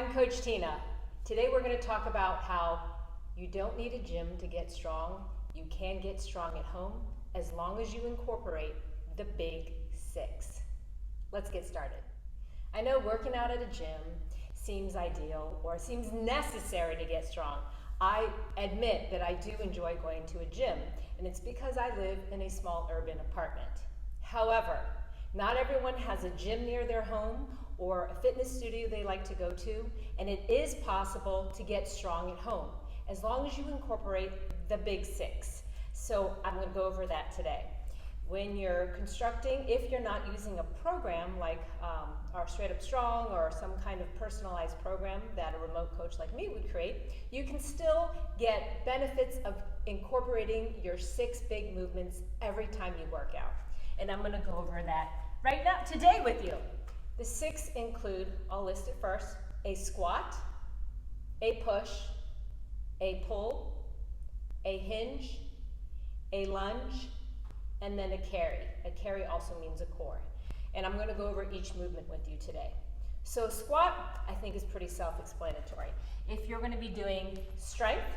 I'm Coach Tina. Today we're going to talk about how you don't need a gym to get strong. You can get strong at home as long as you incorporate the big six. Let's get started. I know working out at a gym seems ideal or seems necessary to get strong. I admit that I do enjoy going to a gym, and it's because I live in a small urban apartment. However, not everyone has a gym near their home or a fitness studio they like to go to, and it is possible to get strong at home as long as you incorporate the big six. So I'm going to go over that today. When you're constructing, if you're not using a program like our Straight Up Strong or some kind of personalized program that a remote coach like me would create, you can still get benefits of incorporating your 6 big movements every time you work out. And I'm going to go over that right now today with you. The 6 include, I'll list it first, a squat, a push, a pull, a hinge, a lunge, and then a carry. A carry also means a core. And I'm going to go over each movement with you today. So squat, I think, is pretty self-explanatory. If you're going to be doing strength,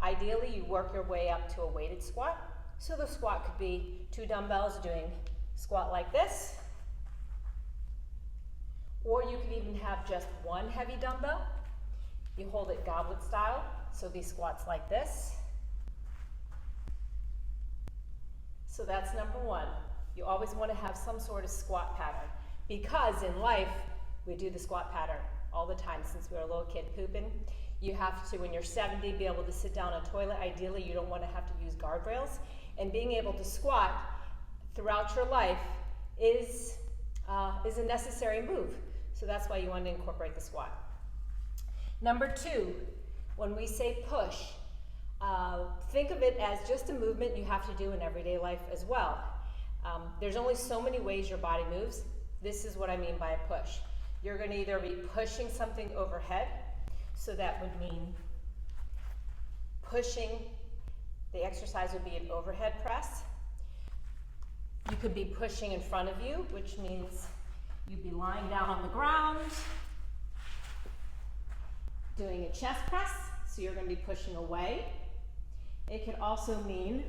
ideally you work your way up to a weighted squat. So the squat could be 2 dumbbells doing squat like this, or you could even have just 1 heavy dumbbell. You hold it goblet style, so these squats like this. So that's number 1. You always want to have some sort of squat pattern, because in life we do the squat pattern all the time since we were a little kid pooping. You have to, when you're 70, be able to sit down on a toilet. Ideally, you don't want to have to use guardrails. And being able to squat throughout your life is a necessary move. So that's why you want to incorporate the squat. Number 2, when we say push, think of it as just a movement you have to do in everyday life as well. There's only so many ways your body moves. This is what I mean by a push. You're going to either be pushing something overhead, so that would mean pushing, the exercise would be an overhead press. You could be pushing in front of you, which means you'd be lying down on the ground, doing a chest press, so you're going to be pushing away. It could also mean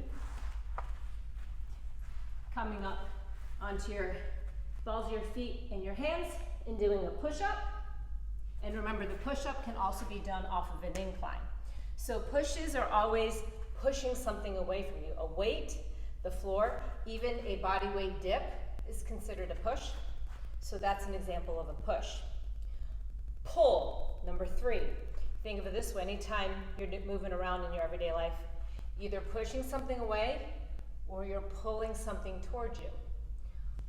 coming up onto your balls of your feet and your hands and doing a push-up. And remember, the push-up can also be done off of an incline. So pushes are always pushing something away from you. A weight, the floor, even a body weight dip is considered a push. So that's an example of a push. Pull, number 3. Think of it this way, anytime you're moving around in your everyday life, either pushing something away or you're pulling something towards you.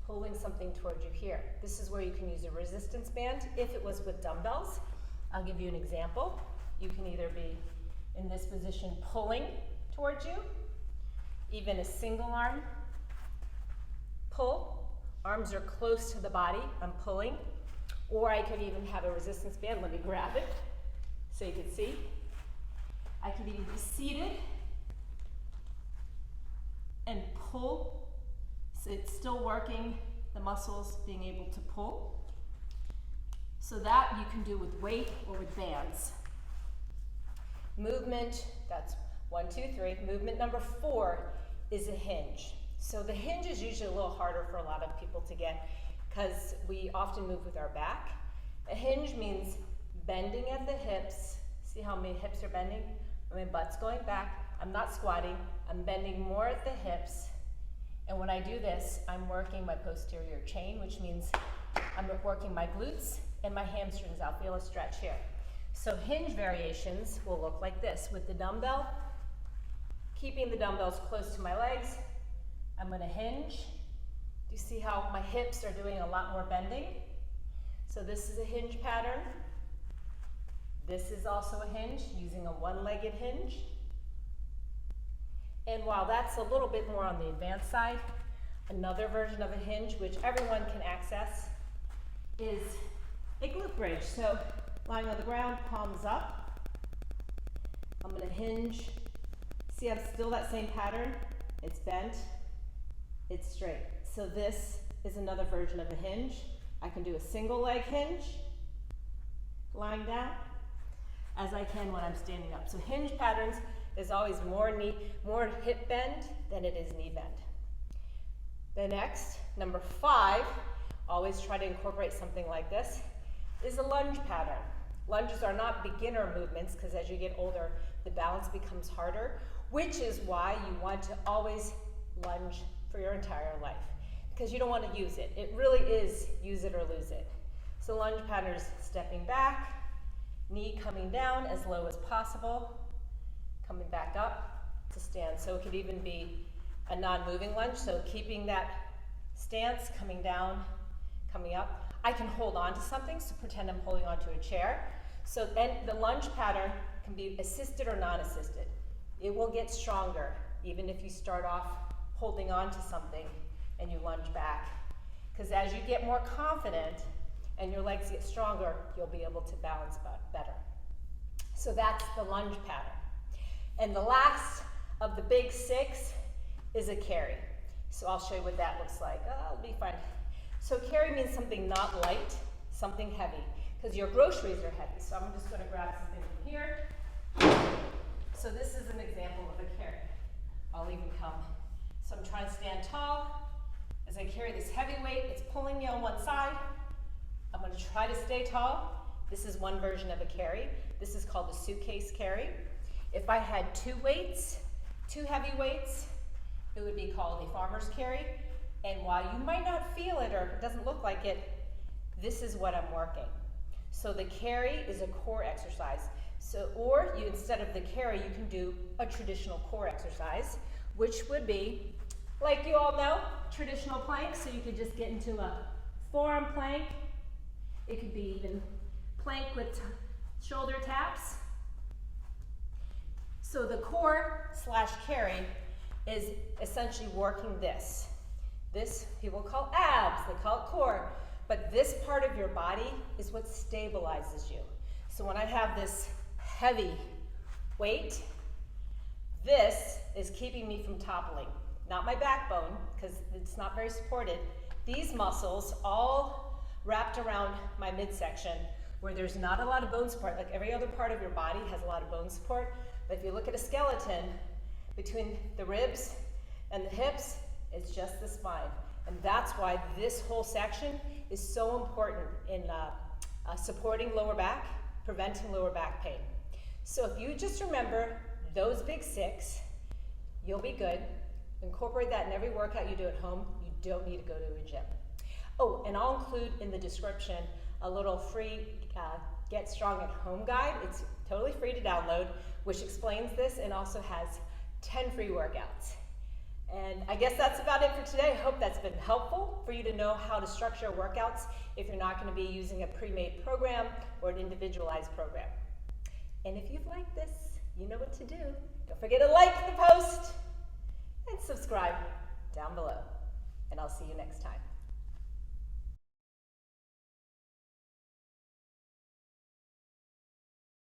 Pulling something towards you here. This is where you can use a resistance band. If it was with dumbbells, I'll give you an example. You can either be in this position pulling towards you, even a single arm pull. Arms are close to the body, I'm pulling. Or I could even have a resistance band. Let me grab it so you can see. I could even be seated and pull. So it's still working the muscles being able to pull. So that you can do with weight or with bands. Movement, that's 1, 2, 3. Movement number 4 is a hinge. So the hinge is usually a little harder for a lot of people to get because we often move with our back. A hinge means bending at the hips. See how my hips are bending? My butt's going back. I'm not squatting. I'm bending more at the hips. And when I do this, I'm working my posterior chain, which means I'm working my glutes and my hamstrings. I'll feel a stretch here. So hinge variations will look like this. With the dumbbell, keeping the dumbbells close to my legs, I'm going to hinge. Do you see how my hips are doing a lot more bending? So this is a hinge pattern. This is also a hinge, using a one-legged hinge. And while that's a little bit more on the advanced side, another version of a hinge, which everyone can access, is a glute bridge. So lying on the ground, palms up. I'm going to hinge. See, I'm still that same pattern. It's bent, it's straight. So this is another version of a hinge. I can do a single leg hinge, lying down as I can when I'm standing up. So hinge patterns is always more hip bend than it is knee bend. The next, number 5, always try to incorporate something like this, is a lunge pattern. Lunges are not beginner movements because as you get older, the balance becomes harder, which is why you want to always lunge for your entire life because you don't want to use it. It really is use it or lose it. So lunge pattern is stepping back, knee coming down as low as possible, coming back up to stand. So it could even be a non-moving lunge, so keeping that stance, coming down, coming up. I can hold on to something, so pretend I'm holding onto a chair. So then the lunge pattern can be assisted or non-assisted. It will get stronger, even if you start off holding on to something and you lunge back. Because as you get more confident and your legs get stronger, you'll be able to balance better. So that's the lunge pattern. And the last of the big 6 is a carry. So I'll show you what that looks like. Oh, it'll be fine. So carry means something not light, something heavy, because your groceries are heavy. So I'm just going to grab something from here. So this is an example of a carry. I'll even come. So I'm trying to stand tall. As I carry this heavy weight, it's pulling me on one side. I'm going to try to stay tall. This is one version of a carry. This is called a suitcase carry. If I had 2 weights, 2 heavy weights, it would be called a farmer's carry. And while you might not feel it or it doesn't look like it, this is what I'm working. So the carry is a core exercise. So, or you, instead of the carry, you can do a traditional core exercise, which would be, like you all know, traditional plank. So you could just get into a forearm plank. It could be even plank with shoulder taps. So the core / carry is essentially working this. This people call abs, they call it core, but this part of your body is what stabilizes you. So when I have this heavy weight, this is keeping me from toppling. Not my backbone, because it's not very supported. These muscles all wrapped around my midsection where there's not a lot of bone support. Like every other part of your body has a lot of bone support, but if you look at a skeleton, between the ribs and the hips, it's just the spine. And that's why this whole section is so important in supporting lower back, preventing lower back pain. So if you just remember those big 6, you'll be good. Incorporate that in every workout you do at home. You don't need to go to a gym. Oh, and I'll include in the description a little free Get Strong at Home guide. It's totally free to download, which explains this and also has 10 free workouts. And I guess that's about it for today. I hope that's been helpful for you to know how to structure workouts if you're not going to be using a pre-made program or an individualized program. And if you've liked this, you know what to do. Don't forget to like the post and subscribe down below. And I'll see you next time.